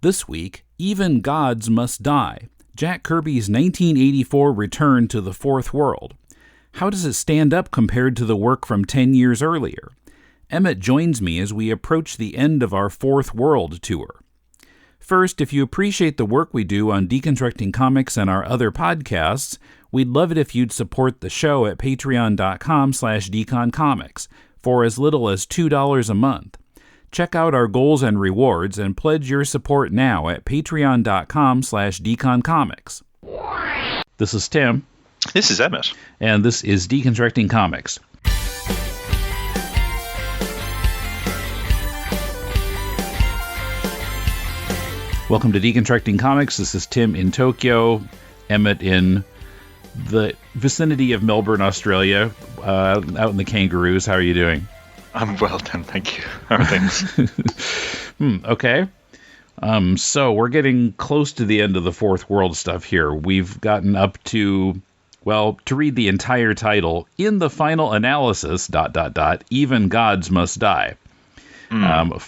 This week, Even Gods Must Die, Jack Kirby's 1984 return to the Fourth World. How does it stand up compared to the work from 10 years earlier? Emmet joins me as we approach the end of our Fourth World tour. First, if you appreciate the work we do on Deconstructing Comics and our other podcasts, we'd love it if you'd support the show at patreon.com/deconcomics for as little as $2 a month. Check out our goals and rewards and pledge your support now at patreon.com/deconcomics. This is Tim. This is Emmet. And this is Deconstructing Comics. Welcome to Deconstructing Comics. This is Tim in Tokyo, Emmet in the vicinity of Melbourne, Australia, out in the kangaroos. How are you doing? I'm well, Tim. Thank you. How are things? Okay. So we're getting close to the end of the Fourth World stuff here. We've gotten up to, well, to read the entire title, In the Final Analysis, ... Even Gods Must Die,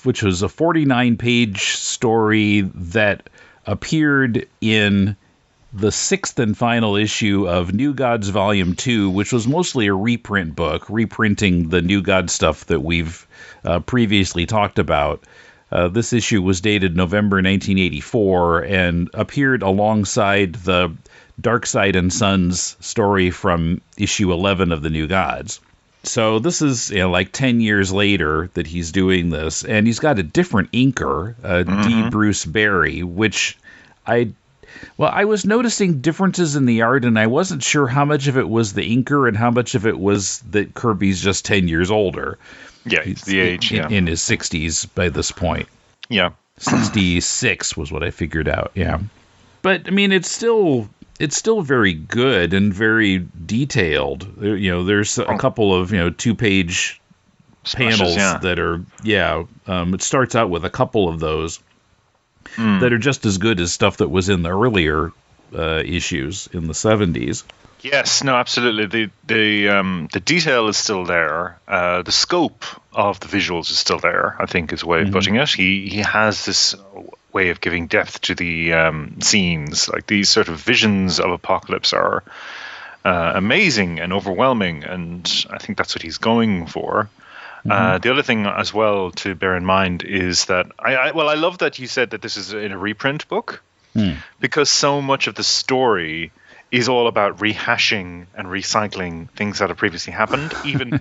which was a 49-page story that appeared in the sixth and final issue of New Gods Volume 2, which was mostly a reprint book, reprinting the New Gods stuff that we've previously talked about. This issue was dated November 1984 and appeared alongside the Darkseid and Sons story from issue 11 of the New Gods. So this is like 10 years later that he's doing this, and he's got a different inker, D. Bruce Berry, which I was noticing differences in the art, and I wasn't sure how much of it was the inker and how much of it was that Kirby's just 10 years older. Yeah, he's the age, in his 60s by this point. Yeah. 66 was what I figured out, yeah. But, I mean, it's still very good and very detailed. There's a couple of, 2-page panels that are, it starts out with a couple of those that are just as good as stuff that was in the earlier issues in the 70s. Yes, no, absolutely. The detail is still there. The scope of the visuals is still there, I think is a way of putting it. He has this way of giving depth to the scenes. Like these sort of visions of apocalypse are amazing and overwhelming, and I think that's what he's going for. The other thing as well to bear in mind is that I love that you said that this is in a reprint book, because so much of the story is all about rehashing and recycling things that have previously happened. Even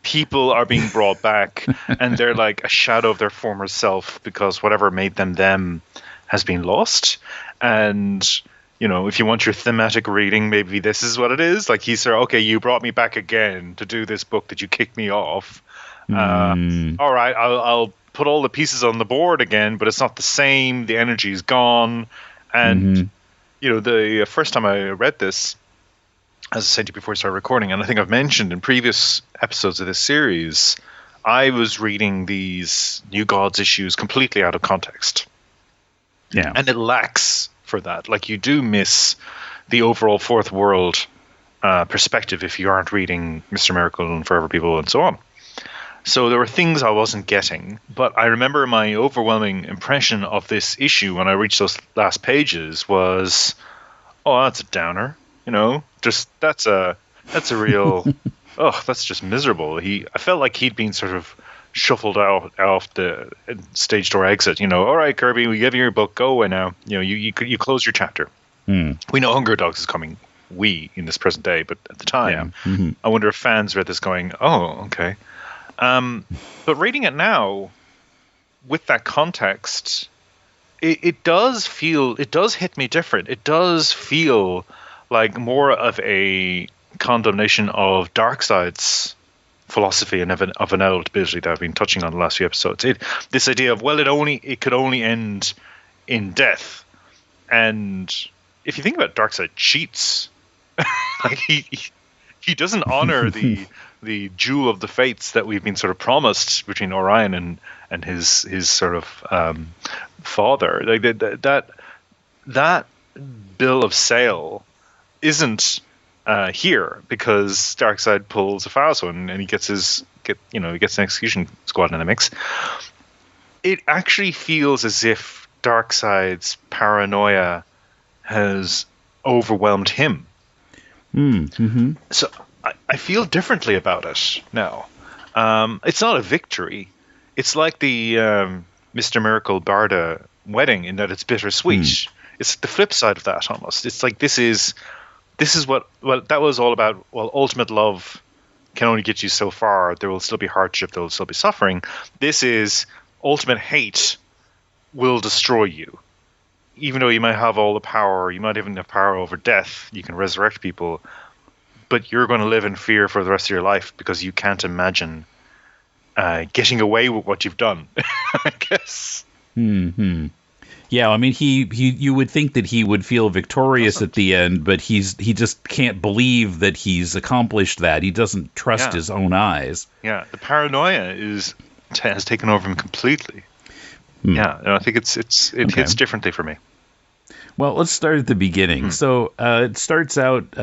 people are being brought back, and they're like a shadow of their former self because whatever made them has been lost. And if you want your thematic reading, maybe this is what it is. Like he's saying, okay, you brought me back again to do this book that you kicked me off. All right, I'll put all the pieces on the board again, but it's not the same. The energy is gone. And, the first time I read this, as I said to you before I started recording, and I think I've mentioned in previous episodes of this series, I was reading these New Gods issues completely out of context. Yeah. And it lacks for that. Like you do miss the overall Fourth World perspective if you aren't reading Mr. Miracle and Forever People and so on. So there were things I wasn't getting, but I remember my overwhelming impression of this issue when I reached those last pages was, oh, that's a downer, just that's a real, that's just miserable. I felt like he'd been sort of shuffled out the stage door exit. All right, Kirby, we give you your book, go away now. You close your chapter. We know Hunger Dogs is coming. In this present day, but at the time, I wonder if fans read this going, oh, okay. But reading it now, with that context, it does hit me different. It does feel like more of a condemnation of Darkseid's philosophy and of inevitability that I've been touching on the last few episodes. This idea of, it could only end in death. And if you think about it, Darkseid cheats. Like he doesn't honor the jewel of the fates that we've been sort of promised between Orion and his sort of father. Like that bill of sale isn't here because Darkseid pulls a fast one and he gets an execution squad in the mix. It actually feels as if Darkseid's paranoia has overwhelmed him. Mm-hmm. So I feel differently about it now. It's not a victory. It's like the Mr. Miracle Barda wedding in that it's bittersweet. It's the flip side of that almost. It's like this is what that was all about. Well, ultimate love can only get you so far. There will still be hardship. There will still be suffering. This is ultimate hate will destroy you. Even though you might have all the power, you might even have power over death. You can resurrect people, but you're going to live in fear for the rest of your life because you can't imagine getting away with what you've done. I guess. Hmm. Yeah, I mean, he you would think that he would feel victorious at the end, but he just can't believe that he's accomplished that. He doesn't trust his own eyes. Yeah, the paranoia has taken over him completely. Yeah, I think it hits differently for me. Well, let's start at the beginning. So it starts out.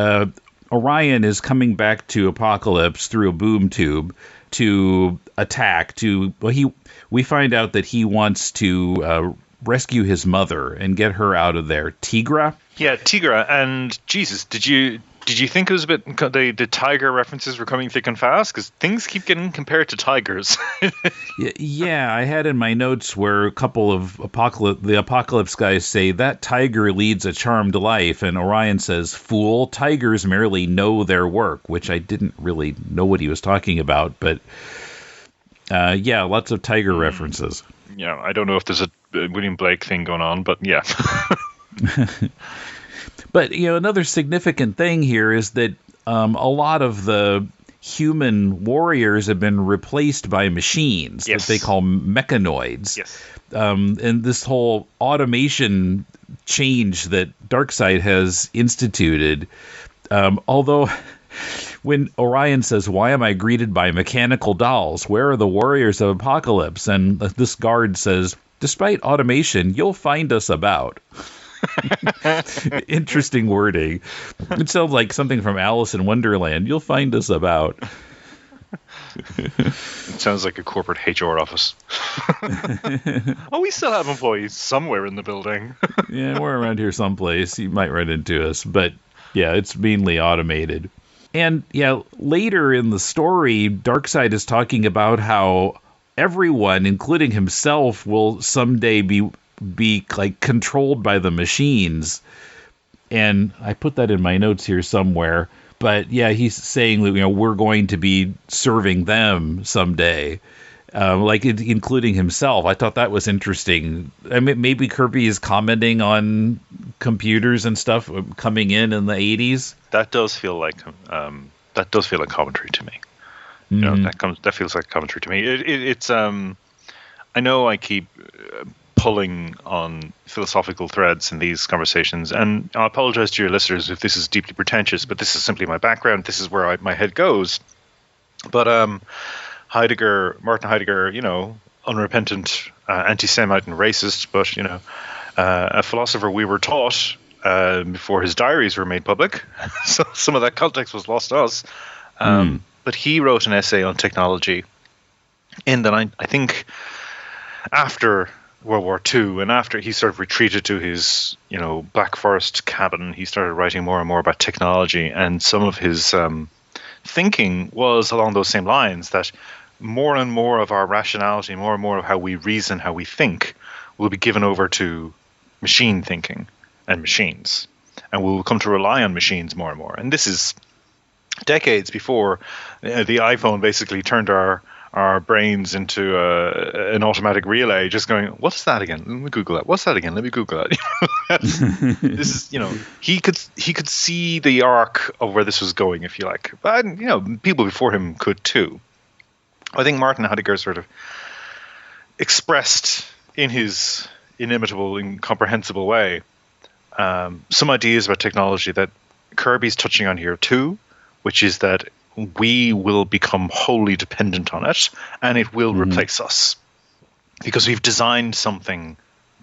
Orion is coming back to Apocalypse through a boom tube to attack. We find out that he wants to rescue his mother and get her out of there. Tigra? Yeah, Tigra. And Jesus, did you think it was a bit the tiger references were coming thick and fast? Because things keep getting compared to tigers. Yeah, I had in my notes where a couple of the Apocalypse guys say that tiger leads a charmed life, and Orion says, "Fool, tigers merely know their work," which I didn't really know what he was talking about, but yeah, lots of tiger references. Yeah, I don't know if there's a William Blake thing going on, but yeah. But, another significant thing here is that a lot of the human warriors have been replaced by machines that they call mechanoids. Yes. And this whole automation change that Darkseid has instituted, although when Orion says, "Why am I greeted by mechanical dolls? Where are the warriors of Apocalypse?" And this guard says, "Despite automation, you'll find us about." Interesting wording. It sounds like something from Alice in Wonderland. You'll find us about. It sounds like a corporate HR office. Oh, we still have employees somewhere in the building. Yeah, we're around here someplace. You might run into us. But yeah, it's mainly automated. And yeah, later in the story, Darkseid is talking about how everyone, including himself, will someday be like controlled by the machines. And I put that in my notes here somewhere. But yeah, he's saying that we're going to be serving them someday, including himself. I thought that was interesting. I mean, maybe Kirby is commenting on computers and stuff coming in the 80s. That does feel like commentary to me. That feels like commentary to me. It's I know I keep pulling on philosophical threads in these conversations, and I apologize to your listeners if this is deeply pretentious, but this is simply my background. This is where my head goes. But Martin Heidegger, unrepentant anti-Semite and racist, but a philosopher we were taught before his diaries were made public. So some of that context was lost to us. But he wrote an essay on technology in that I think after World War II, and after he sort of retreated to his, Black Forest cabin, he started writing more and more about technology, and some of his thinking was along those same lines, that more and more of our rationality, more and more of how we reason, how we think, will be given over to machine thinking and machines, and we'll come to rely on machines more and more. And this is decades before the iPhone basically turned our brains into an automatic relay, just going, "What's that again? Let me Google that. What's that again? Let me Google that." This is, he could see the arc of where this was going, if you like. But people before him could too. I think Martin Heidegger sort of expressed in his inimitable, incomprehensible way some ideas about technology that Kirby's touching on here too, which is that we will become wholly dependent on it, and it will replace us because we've designed something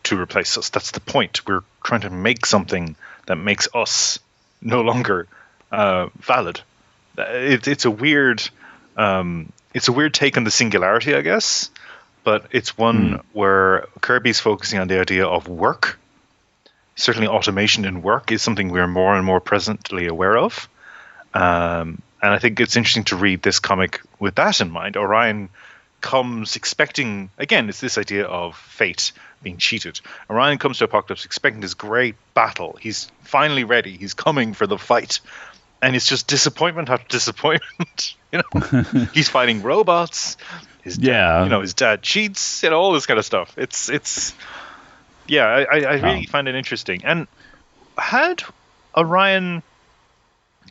to replace us. That's the point. We're trying to make something that makes us no longer valid. It's a weird take on the singularity, I guess, but it's one where Kirby's focusing on the idea of work. Certainly automation in work is something we're more and more presently aware of. And I think it's interesting to read this comic with that in mind. Orion comes expecting, again, it's this idea of fate being cheated. Orion comes to Apocalypse expecting this great battle. He's finally ready. He's coming for the fight. And it's just disappointment after disappointment. He's fighting robots. His dad cheats, all this kind of stuff. I really find it interesting. And had Orion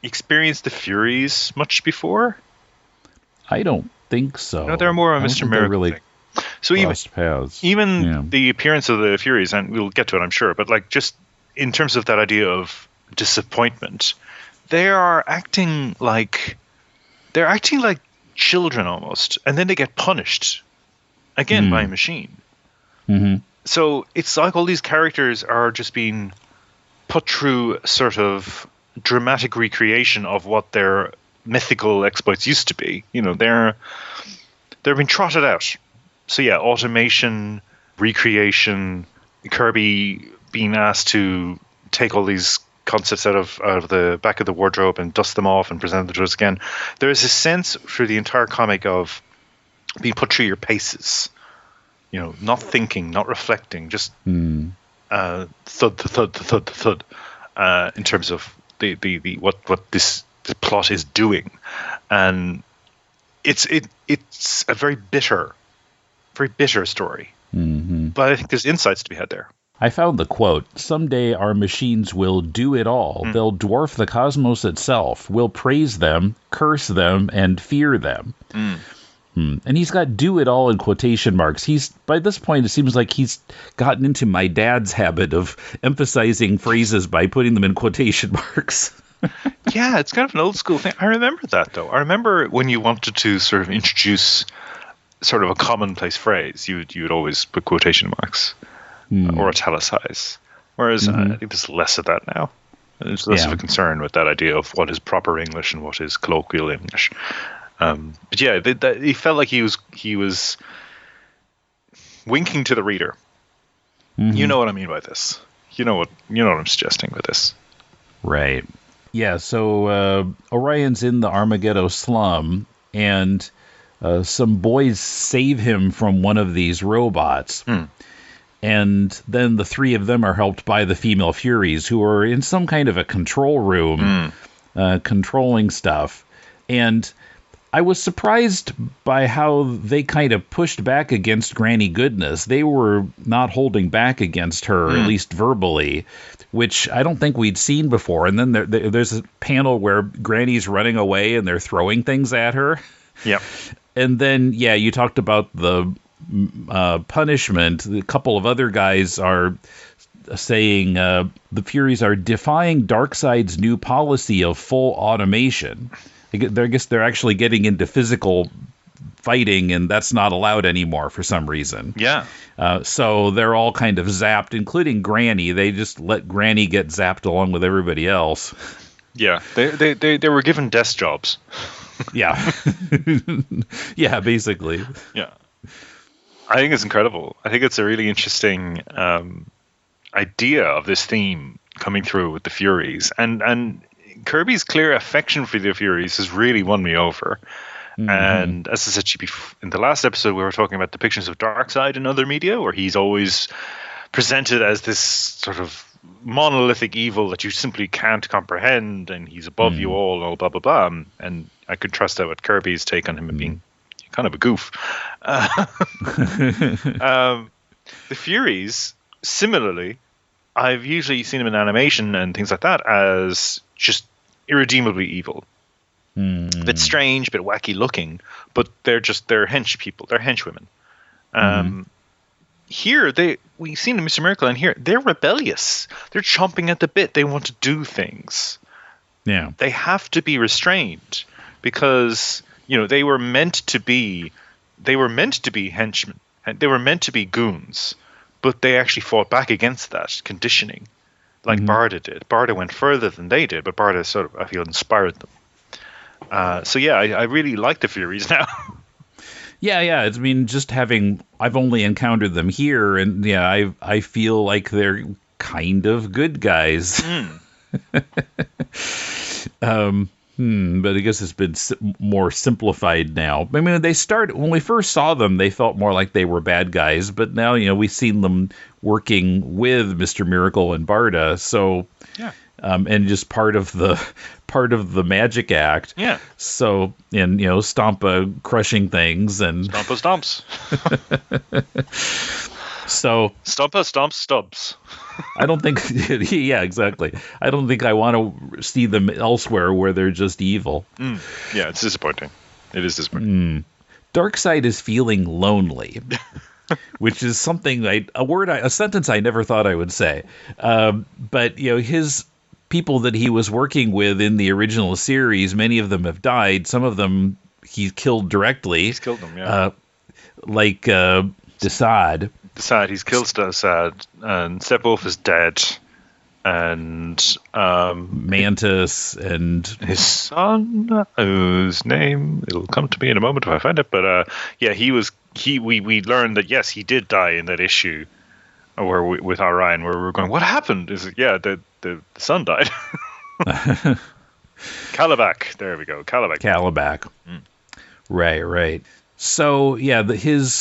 experienced the Furies much before? I don't think so. No, they're more of a Mr. Miracle really thing. So even the appearance of the Furies, and we'll get to it, I'm sure, but like just in terms of that idea of disappointment, they are acting like children almost, and then they get punished again by a machine. Mm-hmm. So it's like all these characters are just being put through a sort of dramatic recreation of what their mythical exploits used to be. They're being trotted out. So yeah, automation, recreation, Kirby being asked to take all these concepts out of the back of the wardrobe and dust them off and present them to us again. There is a sense through the entire comic of being put through your paces. Not thinking, not reflecting, just thud, thud, thud, thud, in terms of the what this plot is doing, and it's a very bitter story. Mm-hmm. But I think there's insights to be had there. I found the quote, "Someday our machines will do it all. They'll dwarf the cosmos itself. We'll praise them, curse them, and fear them." And he's got "do it all" in quotation marks. By this point, it seems like he's gotten into my dad's habit of emphasizing phrases by putting them in quotation marks. Yeah, it's kind of an old school thing. I remember that, though. I remember when you wanted to sort of introduce sort of a commonplace phrase, you would always put quotation marks or italicize. Whereas I think there's less of that now. There's less of a concern with that idea of what is proper English and what is colloquial English. But yeah, he felt like he was winking to the reader. Mm-hmm. You know what I mean by this. You know what I'm suggesting with this. Right. Yeah. So Orion's in the Armageddon slum, and some boys save him from one of these robots. And then the three of them are helped by the female Furies, who are in some kind of a control room, controlling stuff. And I was surprised by how they kind of pushed back against Granny Goodness. They were not holding back against her, at least verbally, which I don't think we'd seen before. And then there's a panel where Granny's running away and they're throwing things at her. Yep. And then, you talked about the punishment. A couple of other guys are saying the Furies are defying Darkseid's new policy of full automation. I guess they're actually getting into physical fighting, and that's not allowed anymore for some reason. Yeah. So they're all kind of zapped, including Granny. They just let Granny get zapped along with everybody else. Yeah, they were given desk jobs. Yeah. Yeah, basically. Yeah. I think it's incredible. I think it's a really interesting idea of this theme coming through with the Furies. And Kirby's clear affection for the Furies has really won me over. Mm-hmm. And as I said to you in the last episode, we were talking about depictions of Darkseid in other media, where he's always presented as this sort of monolithic evil that you simply can't comprehend, and he's above you all, blah, blah, blah. And I contrast that with Kirby's take on him being kind of a goof. The Furies, similarly, I've usually seen them in animation and things like that as just irredeemably evil. A bit strange, a bit wacky looking, but they're hench people. They're henchwomen. Here, we've seen in Mr. Miracle, and here, they're rebellious. They're chomping at the bit. They want to do things. Yeah. They have to be restrained because, they were meant to be henchmen. They were meant to be goons, but they actually fought back against that conditioning, like Barda did. Barda went further than they did, but Barda sort of, I feel, inspired them. I really like the Furies now. Yeah. I mean, just I've only encountered them here, and yeah, I feel like they're kind of good guys. But I guess it's been more simplified now. I mean, when we first saw them, they felt more like they were bad guys, but now, we've seen them working with Mr. Miracle and Barda, so Yeah. And just part of the magic act. Yeah. So, and Stompa crushing things and Stompa stomps. So Stompa stomps stubs. I don't think, yeah, exactly. I don't think I want to see them elsewhere where they're just evil. Yeah, it's disappointing. It is disappointing. Darkseid is feeling lonely, which is something a sentence I never thought I would say. But his people that he was working with in the original series, many of them have died. Some of them he killed directly. He's killed them, yeah. Like Desaad. He's killed Desaad, and Steppenwolf is dead, and Mantis and his son, whose name it'll come to me in a moment if I find it. But yeah, we learned that yes, he did die in that issue, with Orion, where we were going, what happened? Is it the son died? Calabac, there we go, Calabac. Right. So yeah,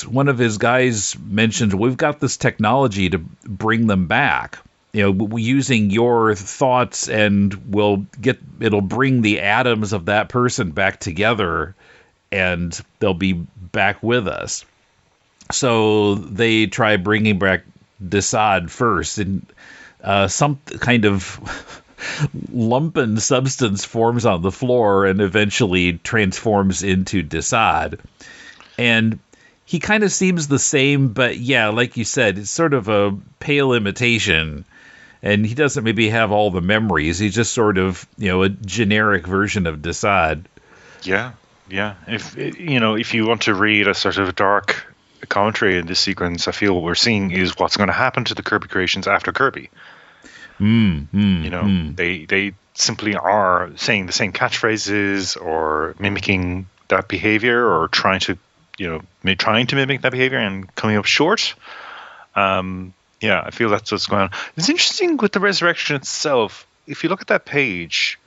one of his guys mentioned, we've got this technology to bring them back. Using your thoughts, and it'll bring the atoms of that person back together, and they'll be back with us. So they try bringing back Desaad first, and some kind of lumpen substance forms on the floor and eventually transforms into Desaad. And he kind of seems the same, but yeah, like you said, it's sort of a pale imitation. And he doesn't maybe have all the memories. He's just sort of, a generic version of Desaad. Yeah. If you want to read a sort of dark commentary in this sequence, I feel what we're seeing is what's going to happen to the Kirby creations after Kirby. They simply are saying the same catchphrases or mimicking that behavior, or trying to mimic that behavior and coming up short. Yeah, I feel that's what's going on. It's interesting with the resurrection itself. If you look at that page,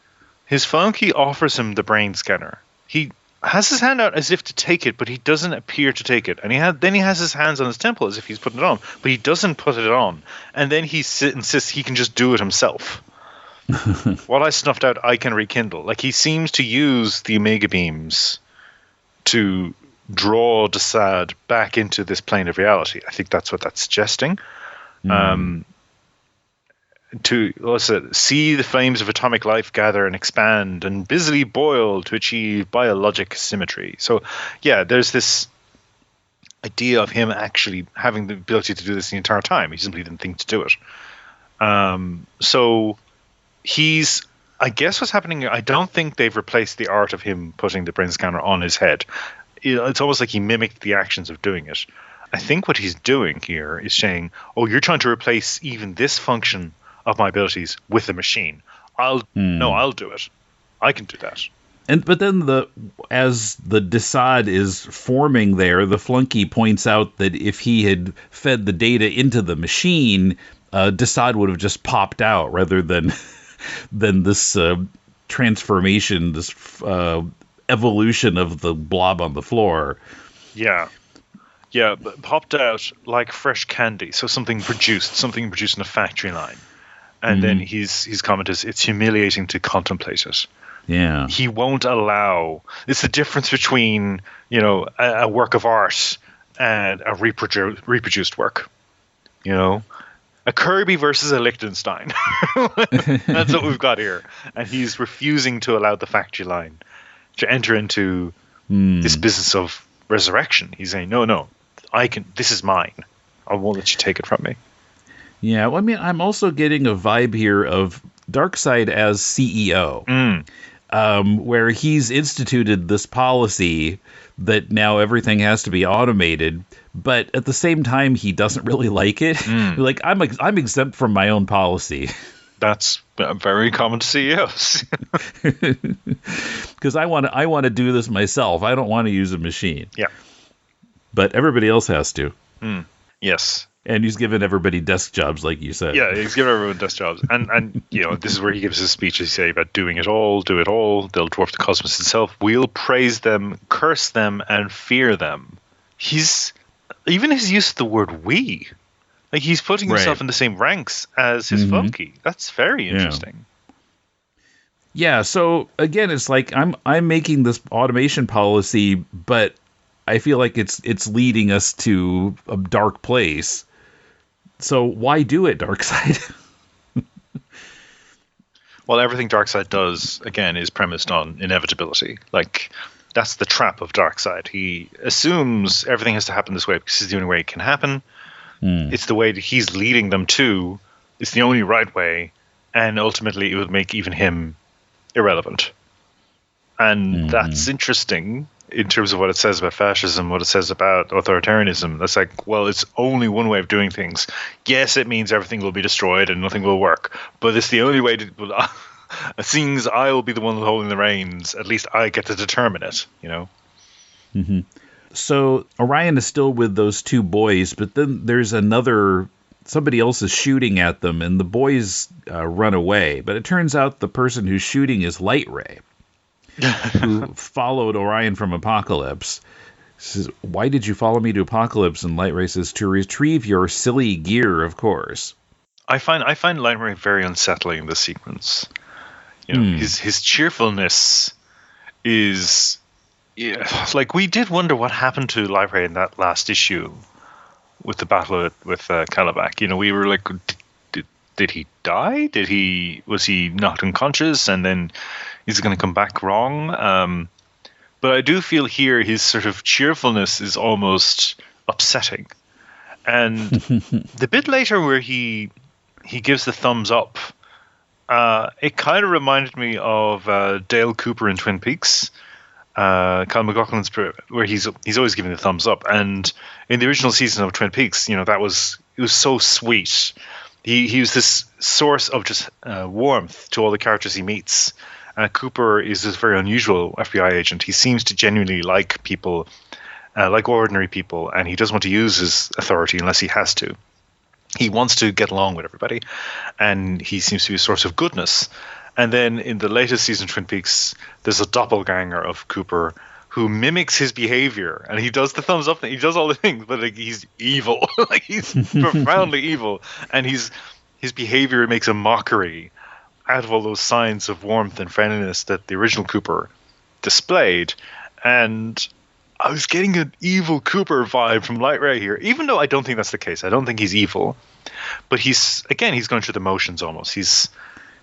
his flunky offers him the brain scanner. He has his hand out as if to take it, but he doesn't appear to take it. And then he has his hands on his temple as if he's putting it on, but he doesn't put it on. And then he insists he can just do it himself. What I snuffed out, I can rekindle. Like, he seems to use the Omega Beams to draw Desaad back into this plane of reality. I think that's what that's suggesting. To see the flames of atomic life gather and expand and busily boil to achieve biologic symmetry. So, yeah, there's this idea of him actually having the ability to do this the entire time. He simply didn't think to do it. So I guess what's happening, I don't think they've replaced the art of him putting the brain scanner on his head. It's almost like he mimicked the actions of doing it. I think what he's doing here is saying, oh, you're trying to replace even this function of my abilities with the machine. I'll do it. I can do that. But then as the Desaad is forming there, the flunky points out that if he had fed the data into the machine, Desaad would have just popped out rather than this transformation, this evolution of the blob on the floor. Yeah, but popped out like fresh candy. So something produced in a factory line. And then his comment is, it's humiliating to contemplate it. Yeah. He won't allow... It's the difference between, a work of art and a reproduced work. A Kirby versus a Liechtenstein. That's what we've got here. And he's refusing to allow the factory line to enter into this business of resurrection. He's saying, no, this is mine. I won't let you take it from me. Yeah, well, I mean, I'm also getting a vibe here of Darkseid as CEO, where he's instituted this policy that now everything has to be automated, but at the same time, he doesn't really like it. Like, I'm exempt from my own policy. That's very common to CEOs. Because I want to do this myself. I don't want to use a machine. Yeah. But everybody else has to. Yes. And he's given everybody desk jobs, like you said. Yeah, he's given everyone desk jobs. And this is where he gives his speech, he say about doing it all, do it all, they'll dwarf the cosmos itself. We'll praise them, curse them, and fear them. Even his use of the word we. Like, he's putting himself in the same ranks as his Funky. That's very interesting. Yeah, so again, it's like I'm making this automation policy, but I feel like it's leading us to a dark place. So why do it, Darkseid? Well, everything Darkseid does, again, is premised on inevitability. Like, that's the trap of Darkseid. He assumes everything has to happen this way because it's the only way it can happen. It's the way that he's leading them to. It's the only right way. And ultimately, it would make even him irrelevant. And that's interesting in terms of what it says about fascism, what it says about authoritarianism. That's like, well, it's only one way of doing things. Yes, it means everything will be destroyed and nothing will work, but it's the only way to... Seeing as I will be the one holding the reins, at least I get to determine it, Mm-hmm. So Orion is still with those two boys, but then there's somebody else is shooting at them, and the boys run away. But it turns out the person who's shooting is Light Ray, who followed Orion from Apocalypse. Says, "Why did you follow me to Apocalypse?" And Light Ray says, "To retrieve your silly gear, of course." I find Light Ray very unsettling in this sequence. His cheerfulness is... Yeah, like, we did wonder what happened to Light Ray in that last issue with the battle with Kalibak. We were like, did he die? Was he knocked unconscious and then is he going to come back wrong? But I do feel here his sort of cheerfulness is almost upsetting. And the bit later where he gives the thumbs up, it kind of reminded me of Dale Cooper in Twin Peaks. Kyle MacLachlan's, where he's always giving the thumbs up, and in the original season of Twin Peaks, it was so sweet. He was this source of just warmth to all the characters he meets. Cooper is this very unusual FBI agent. He seems to genuinely like people, like ordinary people, and he doesn't want to use his authority unless he has to. He wants to get along with everybody, and he seems to be a source of goodness. And then in the latest season of Twin Peaks, there's a doppelganger of Cooper who mimics his behavior, and he does the thumbs up thing, he does all the things, but like, he's evil. Like, he's profoundly evil, and his behavior makes a mockery out of all those signs of warmth and friendliness that the original Cooper displayed. And I was getting an evil Cooper vibe from Light Ray here, even though I don't think that's the case. I don't think he's evil, but he's going through the motions almost. He's,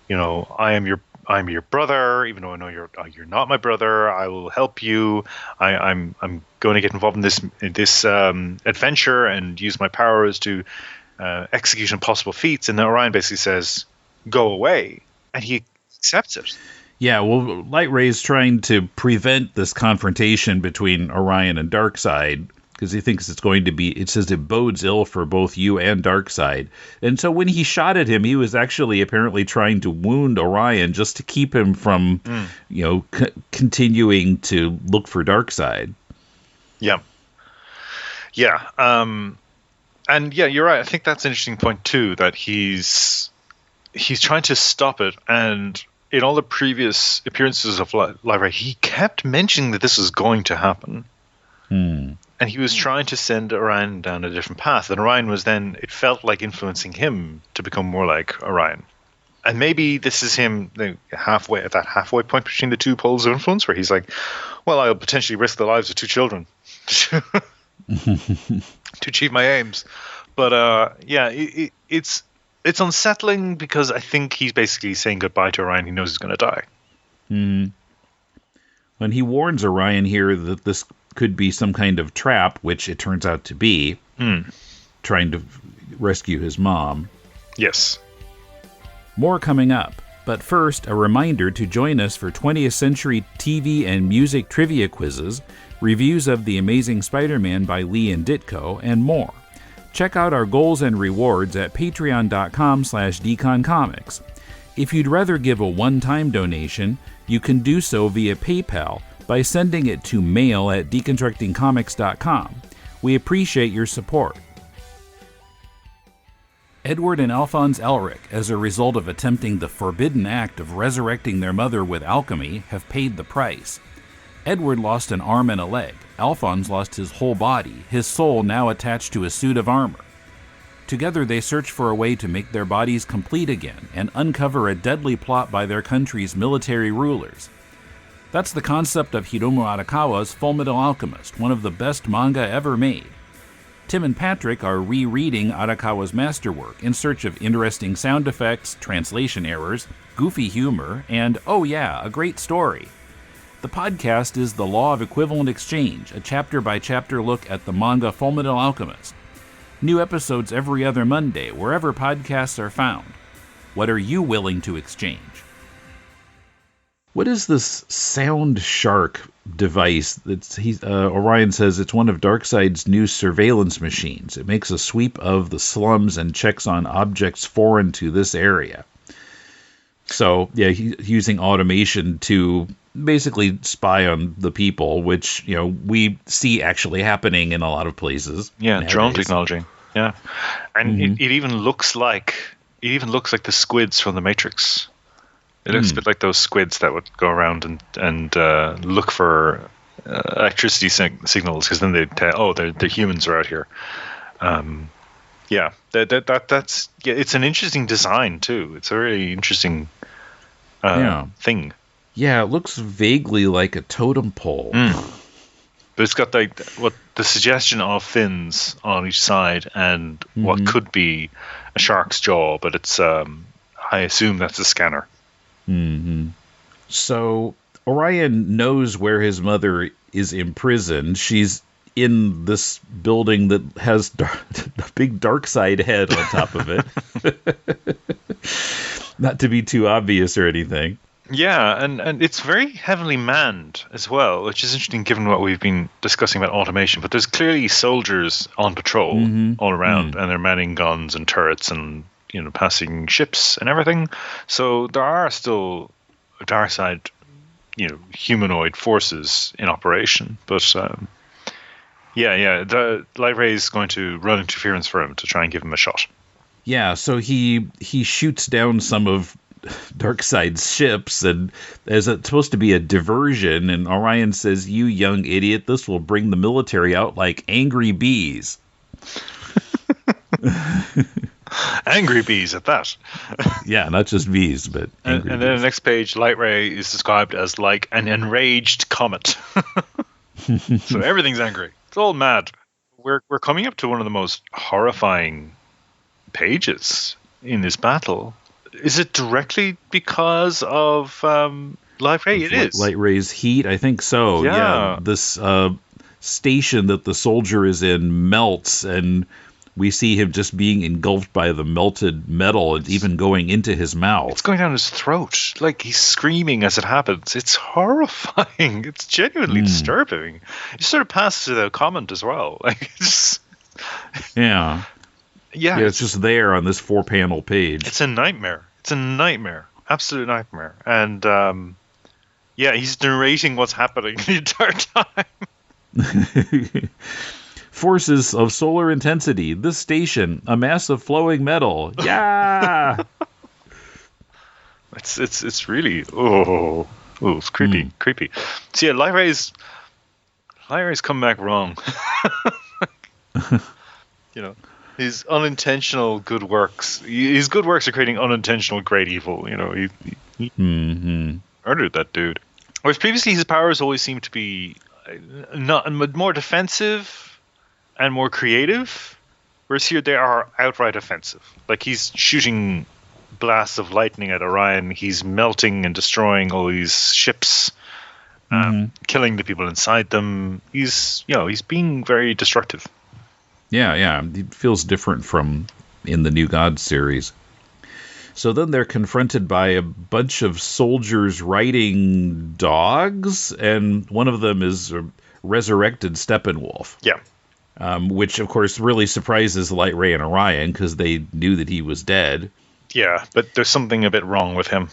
I am your brother, even though I know you're not my brother. I will help you. I'm going to get involved in this adventure and use my powers to execute impossible feats. And then Orion basically says, "Go away," and he accepts it. Yeah, well, Light Ray's trying to prevent this confrontation between Orion and Darkseid because he thinks it's going to be, it says it bodes ill for both you and Darkseid. And so when he shot at him, he was actually apparently trying to wound Orion just to keep him from, continuing to look for Darkseid. Yeah. Yeah. And yeah, you're right. I think that's an interesting point too, that he's trying to stop it. And in all the previous appearances of Light Ray, he kept mentioning that this was going to happen. And he was trying to send Orion down a different path. And Orion was then, it felt like influencing him to become more like Orion. And maybe this is him at that halfway point between the two poles of influence, where he's like, well, I'll potentially risk the lives of two children to achieve my aims. But it's unsettling because I think he's basically saying goodbye to Orion. He knows he's going to die. When he warns Orion here that this could be some kind of trap, which it turns out to be, trying to rescue his mom. Yes. More coming up, but first, a reminder to join us for 20th Century TV and music trivia quizzes, reviews of The Amazing Spider-Man by Lee and Ditko, and more. Check out our goals and rewards at patreon.com/deconcomics. If you'd rather give a one-time donation, you can do so via PayPal by sending it to mail@deconstructingcomics.com. We appreciate your support. Edward and Alphonse Elric, as a result of attempting the forbidden act of resurrecting their mother with alchemy, have paid the price. Edward lost an arm and a leg. Alphonse lost his whole body, his soul now attached to a suit of armor. Together they search for a way to make their bodies complete again and uncover a deadly plot by their country's military rulers. That's the concept of Hiromu Arakawa's Fullmetal Alchemist, one of the best manga ever made. Tim and Patrick are rereading Arakawa's masterwork in search of interesting sound effects, translation errors, goofy humor, and, oh yeah, a great story. The podcast is The Law of Equivalent Exchange, a chapter-by-chapter look at the manga Fullmetal Alchemist. New episodes every other Monday, wherever podcasts are found. What are you willing to exchange? What is this Sound Shark device? Orion says it's one of Darkseid's new surveillance machines. It makes a sweep of the slums and checks on objects foreign to this area. So, yeah, he's using automation to basically spy on the people, which, we see actually happening in a lot of places. Yeah, nowadays. Drone technology. Yeah. And it even looks like the squids from the Matrix. It looks a bit like those squids that would go around and look for electricity signals, because then they'd tell, the humans are out here. That's it's an interesting design too. It's a really interesting thing. Yeah, it looks vaguely like a totem pole. But it's got the suggestion of fins on each side and what could be a shark's jaw, but it's I assume that's a scanner. Mm-hmm. So Orion knows where his mother is imprisoned. She's in this building that has a big Darkseid head on top of it. Not to be too obvious or anything. Yeah, and it's very heavily manned as well, which is interesting given what we've been discussing about automation. But there's clearly soldiers on patrol all around, and they're manning guns and turrets and passing ships and everything. So there are still Darkseid, humanoid forces in operation. But the Light Ray is going to run interference for him to try and give him a shot. Yeah, so he shoots down some of Darkseid's ships, and there's supposed to be a diversion, and Orion says, "You young idiot, this will bring the military out like angry bees." Angry bees at that. Yeah, not just bees, but angry and then bees. The next page, Light Ray is described as like an enraged comet. So everything's angry. It's all mad. We're coming up to one of the most horrifying pages in this battle. Is it directly because of Light Ray? It is. Light Ray's heat? I think so. Yeah. This station that the soldier is in melts, and we see him just being engulfed by the melted metal and even going into his mouth. It's going down his throat. Like, he's screaming as it happens. It's horrifying. It's genuinely disturbing. It sort of passes without comment as well. Like, it's... Yeah. Yeah, it's just there on this 4-panel page. It's a nightmare. It's a nightmare. Absolute nightmare. And, he's narrating what's happening the entire time. Forces of solar intensity. This station, a mass of flowing metal. Yeah! It's really... it's creepy. Creepy. So, yeah, Light Ray's come back wrong. His unintentional good works. His good works are creating unintentional great evil. He murdered that dude. Whereas previously his powers always seemed to be more defensive and more creative. Whereas here they are outright offensive. Like, he's shooting blasts of lightning at Orion. He's melting and destroying all these ships, killing the people inside them. He's being very destructive. Yeah, he feels different from in the New Gods series. So then they're confronted by a bunch of soldiers riding dogs, and one of them is a resurrected Steppenwolf. Yeah. Which, of course, really surprises Light Ray and Orion, because they knew that he was dead. Yeah, but there's something a bit wrong with him.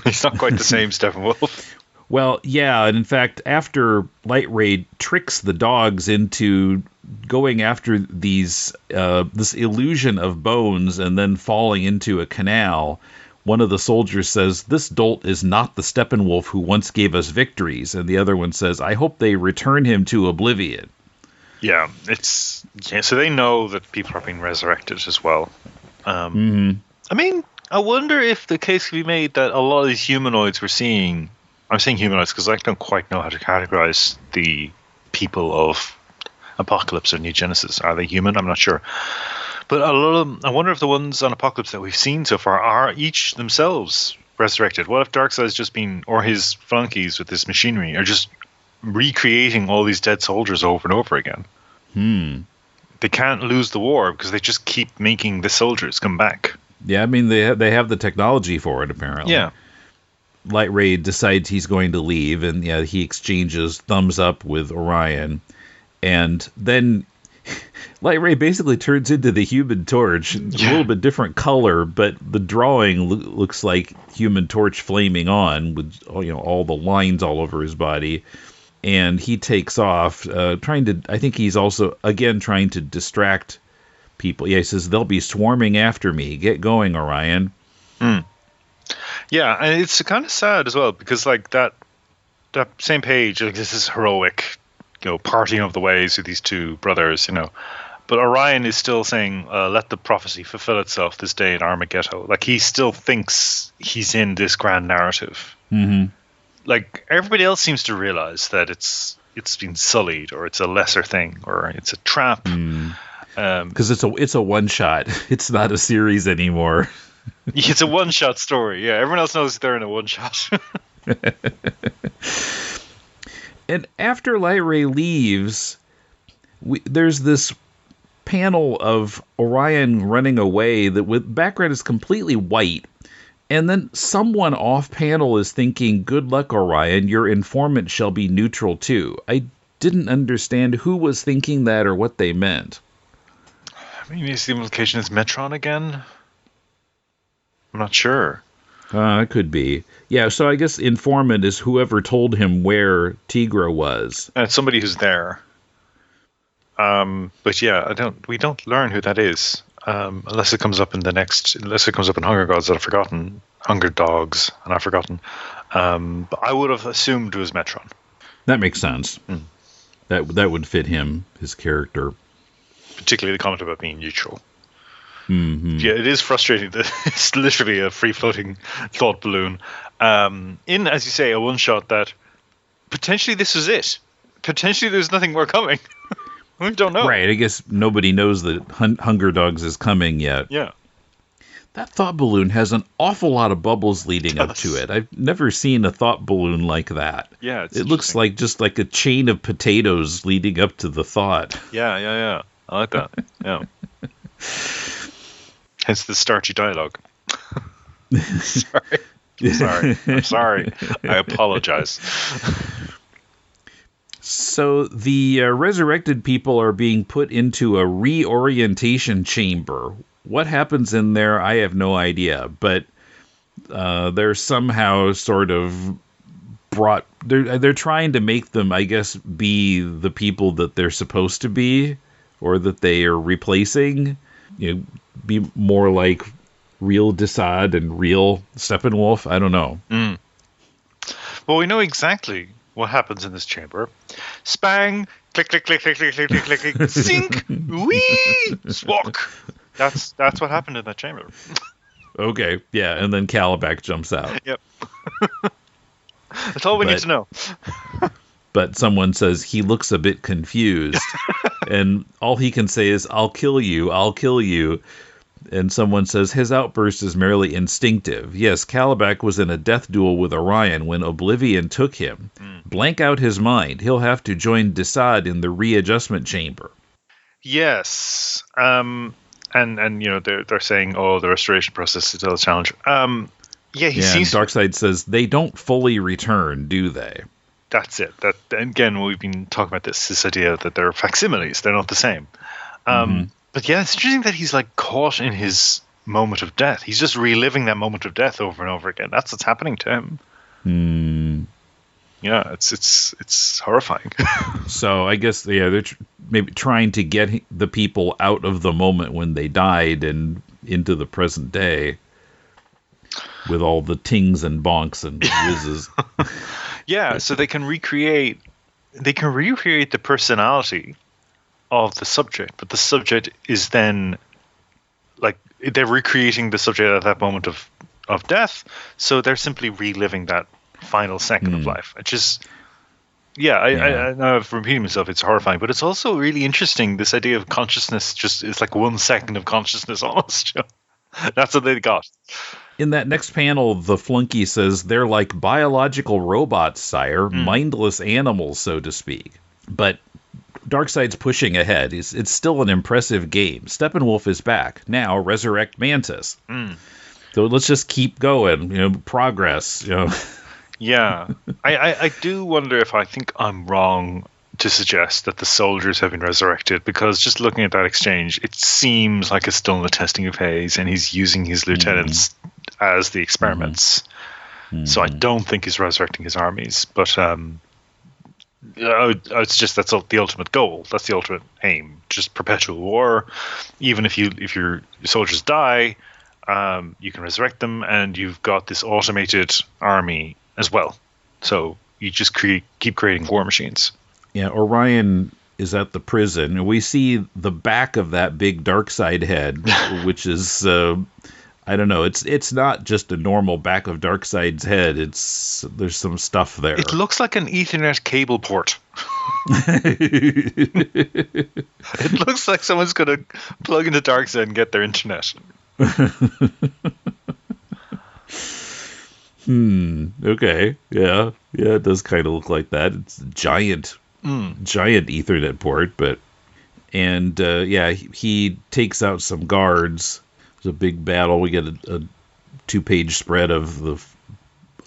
He's not quite the same Steppenwolf. Well, yeah, and in fact, after Light Ray tricks the dogs into going after this illusion of bones and then falling into a canal, one of the soldiers says, "This dolt is not the Steppenwolf who once gave us victories," and the other one says, "I hope they return him to oblivion." Yeah, so they know that people are being resurrected as well. I mean, I wonder if the case could be made that a lot of these humanoids we're seeing. I'm saying humanoids because I don't quite know how to categorize the people of Apocalypse or New Genesis. Are they human? I'm not sure. But a lot of them, I wonder if the ones on Apocalypse that we've seen so far are each themselves resurrected. What if Darkseid's just been, or his flunkies with this machinery, are just recreating all these dead soldiers over and over again? They can't lose the war because they just keep making the soldiers come back. Yeah, I mean, they have the technology for it, apparently. Yeah. Light Ray decides he's going to leave, and he exchanges thumbs up with Orion, and then Light Ray basically turns into the Human Torch. It's a little bit different color, but the drawing looks like Human Torch flaming on with all the lines all over his body, and he takes off, I think he's also again trying to distract people. Yeah, he says they'll be swarming after me. Get going, Orion. Yeah, and it's kind of sad as well because like that same page, like this is heroic, parting of the ways with these two brothers, But Orion is still saying, "Let the prophecy fulfill itself this day in Armageddon." Like he still thinks he's in this grand narrative. Like everybody else seems to realize that it's been sullied, or it's a lesser thing, or it's a trap. Because it's a one shot. It's not a series anymore. It's a one-shot story. Yeah, everyone else knows they're in a one-shot. And after Light Ray leaves, there's this panel of Orion running away that with background is completely white. And then someone off panel is thinking, "Good luck, Orion. Your informant shall be neutral too." I didn't understand who was thinking that or what they meant. Maybe the implication is Metron again? I'm not sure. It could be. Yeah, so I guess informant is whoever told him where Tigra was. And it's somebody who's there. But yeah, we don't learn who that is. Unless it comes up in Hunger Gods that I've forgotten. Hunger Dogs, and I've forgotten. But I would have assumed it was Metron. That makes sense. That would fit him, his character. Particularly the comment about being neutral. Yeah, it is frustrating that it's literally a free-floating thought balloon. In, as you say, a one-shot that potentially this is it. Potentially there's nothing more coming. We don't know. Right, I guess nobody knows that Hunger Dogs is coming yet. Yeah. That thought balloon has an awful lot of bubbles leading up to it. I've never seen a thought balloon like that. Yeah, it looks like just like a chain of potatoes leading up to the thought. Yeah. I like that. Yeah. Hence the starchy dialogue. I'm sorry. I apologize. So the resurrected people are being put into a reorientation chamber. What happens in there, I have no idea. But they're somehow sort of brought... They're trying to make them, I guess, be the people that they're supposed to be, or that they are replacing. Be more like real Desaad and real Steppenwolf. I don't know. Well, we know exactly what happens in this chamber. Spang, click, click, click, click, click, click, click, click, click, sink, wee, swalk. That's what happened in that chamber. Okay, yeah, and then Calabac jumps out. Yep. That's all we need to know. But someone says he looks a bit confused, and all he can say is, "I'll kill you, I'll kill you." And someone says his outburst is merely instinctive. Yes, Calabac was in a death duel with Orion when Oblivion took him. Blank out his mind. He'll have to join Desaad in the readjustment chamber. Yes. And they're saying, "Oh, the restoration process is still a challenge." Seems. Darkseid says they don't fully return, do they? That's it. That again, we've been talking about this idea that they're facsimiles. They're not the same. But yeah, it's interesting that he's like caught in his moment of death. He's just reliving that moment of death over and over again. That's what's happening to him. Yeah, it's horrifying. So I guess they're maybe trying to get the people out of the moment when they died and into the present day with all the tings and bonks and whizzes. Yeah, so they can recreate the personality of the subject, but the subject is then like they're recreating the subject at that moment of death, so they're simply reliving that final second of life, which is I know I'm repeating myself, it's horrifying, but it's also really interesting, this idea of consciousness. Just it's like 1 second of consciousness almost. That's what they got. In that next panel, the flunky says they're like biological robots, sire, mindless animals, so to speak. But Darkseid's pushing ahead. It's still an impressive game. Steppenwolf is back. Now resurrect Mantis. So let's just keep going. Progress. Yeah. I do wonder if I think I'm wrong to suggest that the soldiers have been resurrected, because just looking at that exchange, it seems like it's still in the testing phase and he's using his lieutenants as the experiments. So I don't think he's resurrecting his armies, but I would suggest that's the ultimate goal. That's the ultimate aim. Just perpetual war. Even if your soldiers die, you can resurrect them, and you've got this automated army as well. So you just keep creating war machines. Yeah, Orion is at the prison, and we see the back of that big Darkseid head, which is, I don't know, it's not just a normal back of Darkseid's head. There's some stuff there. It looks like an Ethernet cable port. It looks like someone's going to plug into Darkseid and get their internet. Okay. Yeah, it does kind of look like that. It's a giant Ethernet port, and he takes out some guards. It's a big battle. We get a 2-page spread of the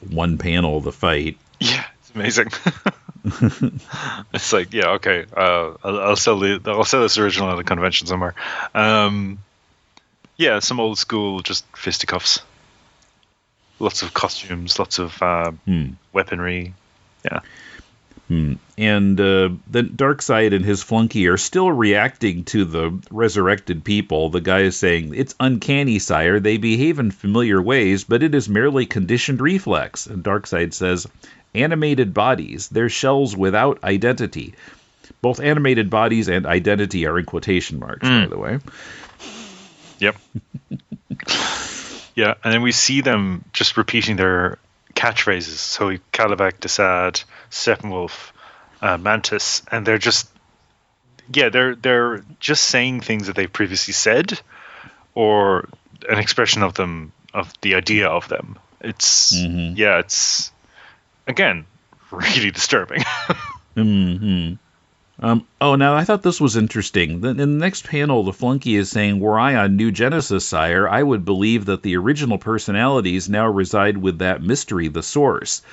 one panel of the fight. Yeah, it's amazing. It's like, yeah, okay. I'll sell this original at a convention somewhere. Yeah, some old school just fisticuffs. Lots of costumes, lots of weaponry. Yeah. And then Darkseid and his flunky are still reacting to the resurrected people. The guy is saying, "It's uncanny, sire. They behave in familiar ways, but it is merely conditioned reflex." And Darkseid says, "Animated bodies. They're shells without identity." Both animated bodies and identity are in quotation marks, by the way. Yep. Yeah, and then we see them just repeating their catchphrases. So Kalibak, Desad, Steppenwolf, Mantis, and they're just they're just saying things that they've previously said, or an expression of them, of the idea of them. It's it's again really disturbing. Now I thought this was interesting. In the next panel, the flunky is saying, "Were I on New Genesis, sire, I would believe that the original personalities now reside with that mystery, the source."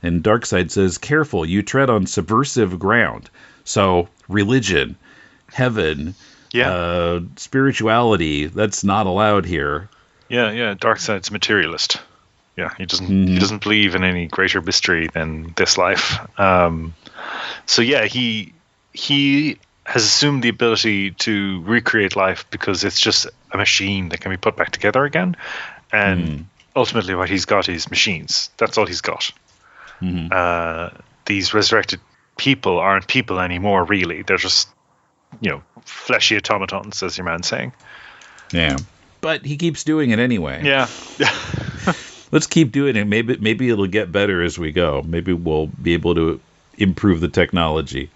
And Darkseid says, "Careful, you tread on subversive ground." So religion, heaven, spirituality, that's not allowed here. Yeah. Darkseid's a materialist. Yeah, he doesn't believe in any greater mystery than this life. So yeah, he has assumed the ability to recreate life because it's just a machine that can be put back together again. And ultimately what he's got is machines. That's all he's got. These resurrected people aren't people anymore, really. They're just, fleshy automatons, as your man's saying. Yeah. But he keeps doing it anyway. Yeah. Let's keep doing it. Maybe it'll get better as we go. Maybe we'll be able to improve the technology.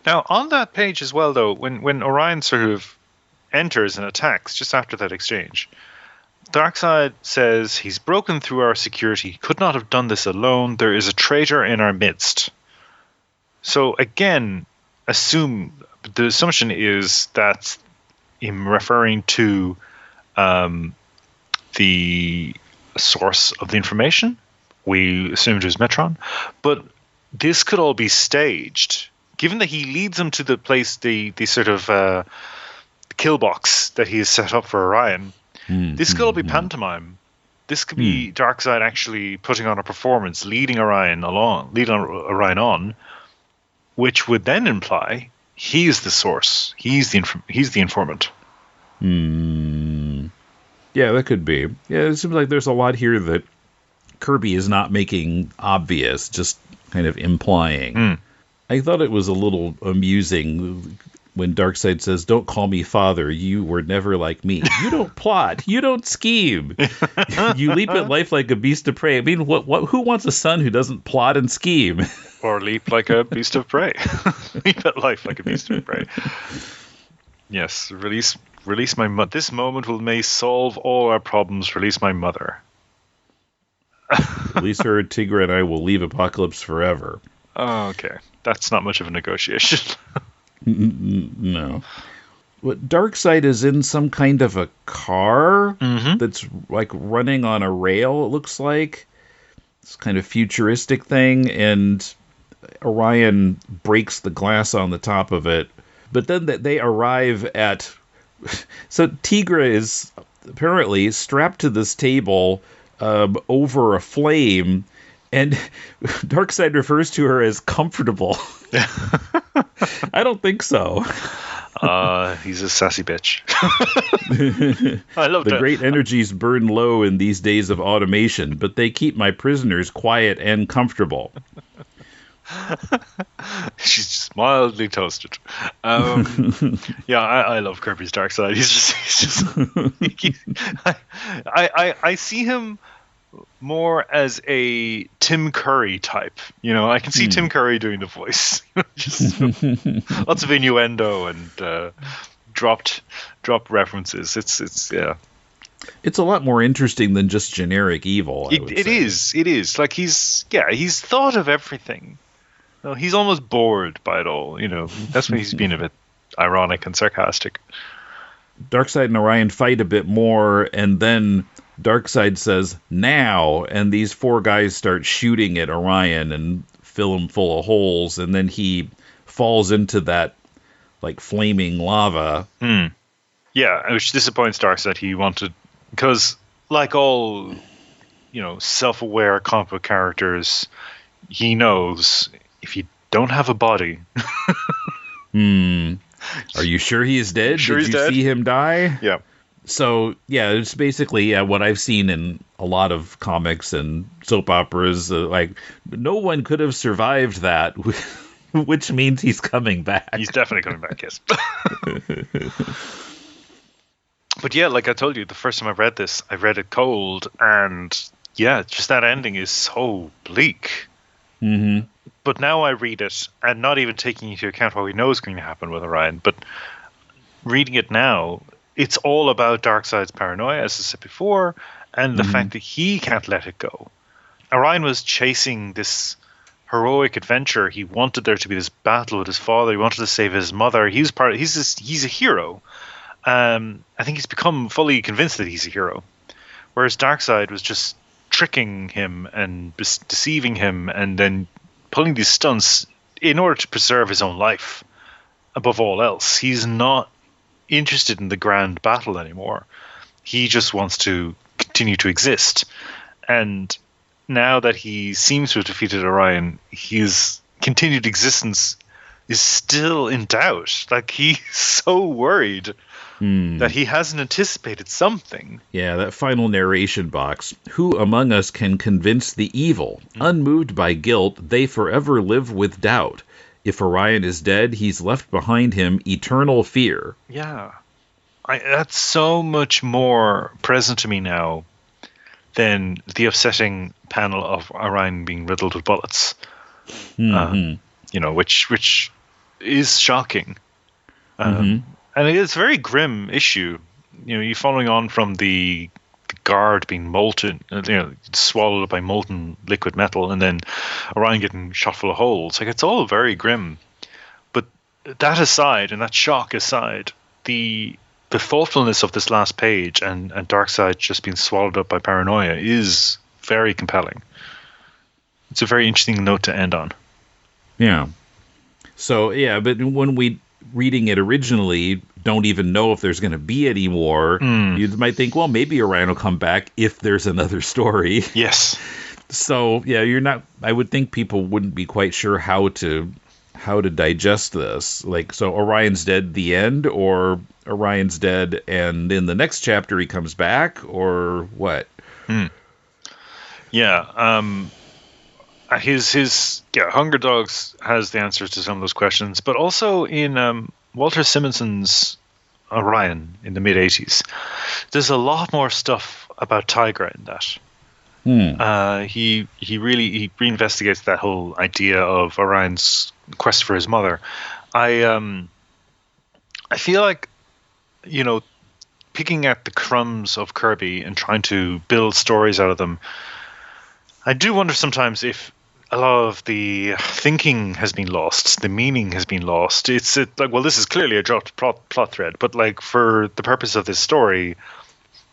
Now, on that page as well, though, when Orion sort of enters and attacks just after that exchange, Darkseid says he's broken through our security. He could not have done this alone. There is a traitor in our midst. So again, the assumption is that him referring to the source of the information. We assumed it was Metron, but this could all be staged. Given that he leads them to the place, the sort of kill box that he has set up for Orion, this could all be pantomime. This could be Darkseid actually putting on a performance, leading Orion on, which would then imply he's the source. He's the informant. Yeah, that could be. Yeah, it seems like there's a lot here that Kirby is not making obvious, just kind of implying. I thought it was a little amusing when Darkseid says, "Don't call me father, you were never like me. You don't plot, you don't scheme. You leap at life like a beast of prey." I mean, who wants a son who doesn't plot and scheme? Or leap like a beast of prey. Leap at life like a beast of prey. Yes, release my mother. This moment may solve all our problems. Release my mother. Release her, Tigra and I will leave Apocalypse forever. Oh, okay. That's not much of a negotiation. No. But Darkseid is in some kind of a car that's like running on a rail, it looks like. It's kind of futuristic thing, and Orion breaks the glass on the top of it. But then they arrive at... So Tigra is apparently strapped to this table over a flame, and Darkseid refers to her as comfortable. I don't think so. He's a sassy bitch. I love the great energies burn low in these days of automation, but they keep my prisoners quiet and comfortable. She's just mildly toasted. Yeah, I love Kirby's Darkseid. I see him more as a Tim Curry type. I can see Tim Curry doing the voice. Just lots of innuendo and dropped references. It's a lot more interesting than just generic evil. It is. Like he's thought of everything. No, he's almost bored by it all. That's when he's being a bit ironic and sarcastic. Darkseid and Orion fight a bit more, and then Darkseid says, "Now," and these four guys start shooting at Orion and fill him full of holes, and then he falls into that, like, flaming lava. Yeah, which disappoints Darkseid. He wanted... Because, like all, self-aware comic book characters, he knows if you don't have a body... Are you sure he is dead? Did you see him die? Yeah. So, yeah, it's basically what I've seen in a lot of comics and soap operas. Like, no one could have survived that, which means he's coming back. He's definitely coming back, yes. But yeah, like I told you, the first time I read this, I read it cold, and yeah, just that ending is so bleak. But now I read it, and not even taking into account what we know is going to happen with Orion, but reading it now, it's all about Darkseid's paranoia, as I said before, and the fact that he can't let it go. Orion was chasing this heroic adventure. He wanted there to be this battle with his father. He wanted to save his mother. He's a hero. I think he's become fully convinced that he's a hero. Whereas Darkseid was just tricking him and deceiving him and then pulling these stunts in order to preserve his own life above all else. He's not interested in the grand battle anymore. He just wants to continue to exist. And now that he seems to have defeated Orion, his continued existence is still in doubt. Like, he's so worried that he hasn't anticipated something. Yeah, that final narration box. Who among us can convince the evil? Unmoved by guilt, they forever live with doubt. If Orion is dead, he's left behind him eternal fear. Yeah. That's so much more present to me now than the upsetting panel of Orion being riddled with bullets. Which is shocking. And it is a very grim issue. You're following on from the guard being molten, swallowed up by molten liquid metal, and then Orion getting shot full of holes. Like, it's all very grim. But that aside, and that shock aside, the thoughtfulness of this last page and Darkseid just being swallowed up by paranoia is very compelling. It's a very interesting note to end on. Yeah. So, yeah, but when we reading it originally, don't even know if there's going to be any more, you might think, well, maybe Orion will come back if there's another story. Yes. So, yeah, I would think people wouldn't be quite sure how to digest this. Like, so Orion's dead, the end, or Orion's dead and in the next chapter he comes back, or what? Yeah. Hunger Dogs has the answers to some of those questions, but also in Walter Simonson's Orion in the mid-'80s, there's a lot more stuff about Tigra in that. He reinvestigates that whole idea of Orion's quest for his mother. I feel like, picking at the crumbs of Kirby and trying to build stories out of them, I do wonder sometimes if a lot of the thinking has been lost, the meaning has been lost. This is clearly a dropped plot thread, but like for the purpose of this story,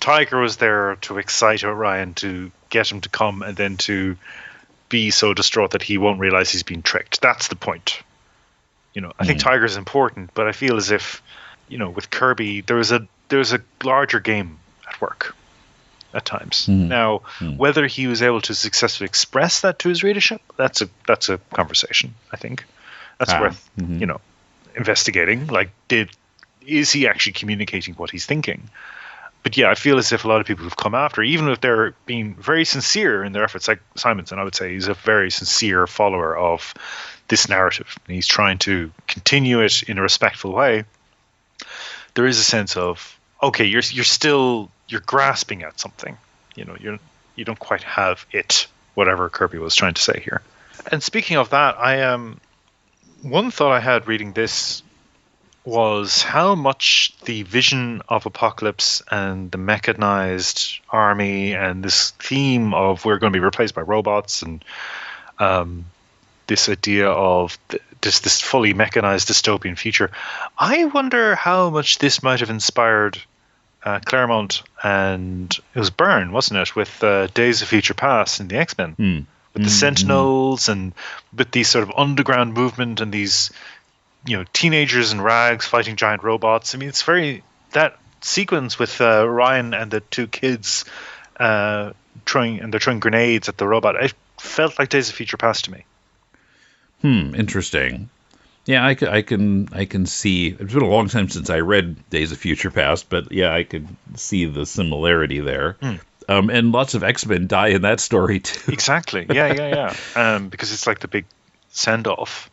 Tiger was there to excite Orion, to get him to come, and then to be so distraught that he won't realize he's been tricked. That's the point. I think Tiger is important, but I feel as if, with Kirby, there's a larger game at work at times. Now, whether he was able to successfully express that to his readership, that's a conversation, I think. That's worth, investigating. Like, is he actually communicating what he's thinking? But yeah, I feel as if a lot of people who've come after, even if they're being very sincere in their efforts, like Simonson, I would say he's a very sincere follower of this narrative. And he's trying to continue it in a respectful way. There is a sense of, okay, you're grasping at something. You don't quite have it, whatever Kirby was trying to say here. And speaking of that, one thought I had reading this was how much the vision of Apocalypse and the mechanized army and this theme of we're going to be replaced by robots and this idea of this fully mechanized dystopian future, I wonder how much this might have inspired Claremont, and it was Byrne, wasn't it, with Days of Future Past and the X-Men, with the Sentinels and with these sort of underground movement and these teenagers in rags fighting giant robots. I mean, it's very, that sequence with Ryan and the two kids throwing grenades at the robot, it felt like Days of Future Past to me. Interesting. Yeah, I can see. It's been a long time since I read Days of Future Past, but yeah, I could see the similarity there. And lots of X-Men die in that story too. Exactly. Yeah. Because it's like the big send-off.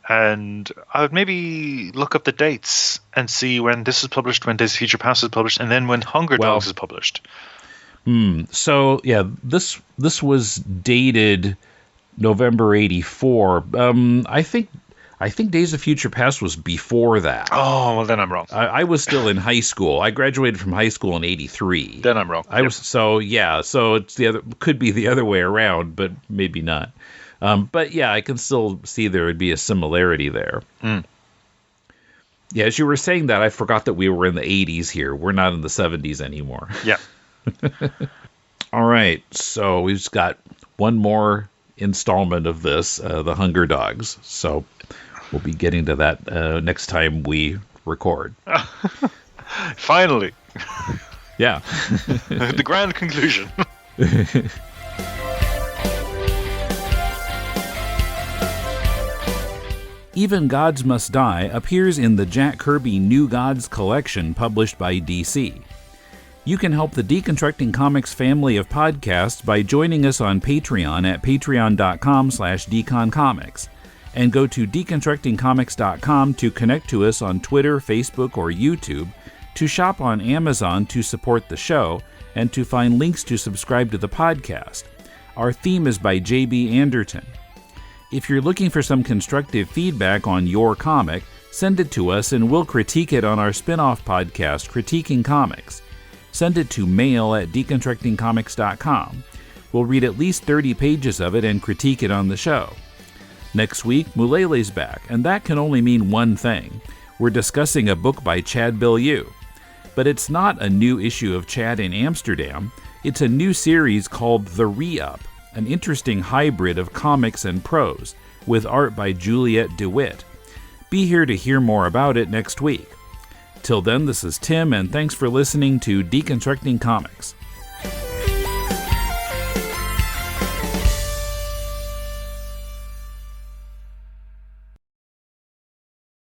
And I would maybe look up the dates and see when this was published, when Days of Future Past was published, and then when Hunger Dogs is published. So yeah, this was dated November '84. I think Days of Future Past was before that. Oh, well, then I'm wrong. I was still in high school. I graduated from high school in '83. Then I'm wrong. So it's could be the other way around, but maybe not. But yeah, I can still see there would be a similarity there. Yeah, as you were saying that, I forgot that we were in the 80s here. We're not in the 70s anymore. Yeah. All right, so we've just got one more installment of this, the Hunger Dogs. So we'll be getting to that next time we record. Finally. Yeah. The grand conclusion. Even Gods Must Die appears in the Jack Kirby New Gods collection published by DC. You can help the Deconstructing Comics family of podcasts by joining us on Patreon at patreon.com/deconcomics, and go to deconstructingcomics.com to connect to us on Twitter, Facebook, or YouTube, to shop on Amazon to support the show, and to find links to subscribe to the podcast. Our theme is by J.B. Anderton. If you're looking for some constructive feedback on your comic, send it to us and we'll critique it on our spin-off podcast, Critiquing Comics. Send it to mail@deconstructingcomics.com. We'll read at least 30 pages of it and critique it on the show. Next week, Mulele's back, and that can only mean one thing. We're discussing a book by Chad Bilyeu. But it's not a new issue of Chad in Amsterdam. It's a new series called The Re-Up, an interesting hybrid of comics and prose, with art by Juliette DeWitt. Be here to hear more about it next week. Till then, this is Tim, and thanks for listening to Deconstructing Comics.